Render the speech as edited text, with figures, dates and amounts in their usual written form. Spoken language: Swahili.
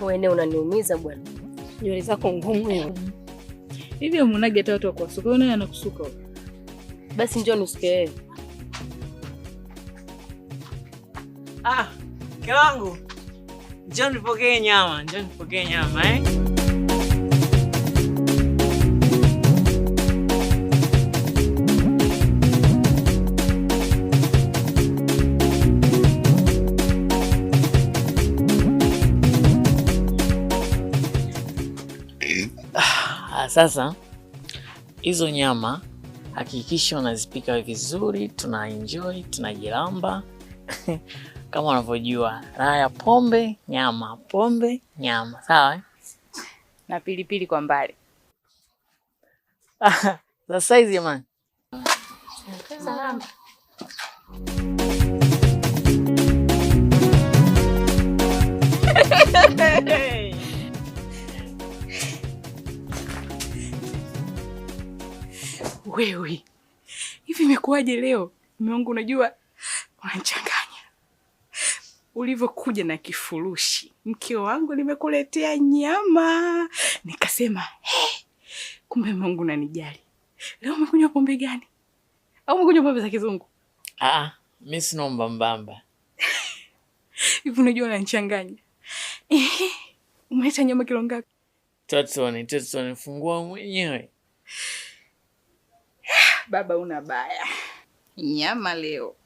Wewe unaniumiza bwana. Nywele zako ngumu hiyo. Hivi mwanage hata watu wa kusuka, wewe anakusuka. Basi njoo nisuke. Mke wangu. Njoo nipokee nyama, eh? Sasa hizo nyama hakikisha unazipika vizuri, tunaenjoy, tunajilamba. Kama unavyojua, raha ya pombe, nyama, sawa? Na pilipili kwa mbali. Za size jamani. Salama. Wewe, hivi imekuwaje leo? Mume wangu unajua unanichanganya. Ulivyokuja na kifurushi, mke wangu nimekuletea nyama. Nikasema, kumbe mume wangu unanijali. Leo umekunywa pombe gani? Au umekunywa pombe za kizungu? Mimi sina mbambamba. Hivi unajua unanichanganya. Umeleta nyama kilo ngapi? Totoni, fungua mwenyewe. Baba una baya. Nyama leo.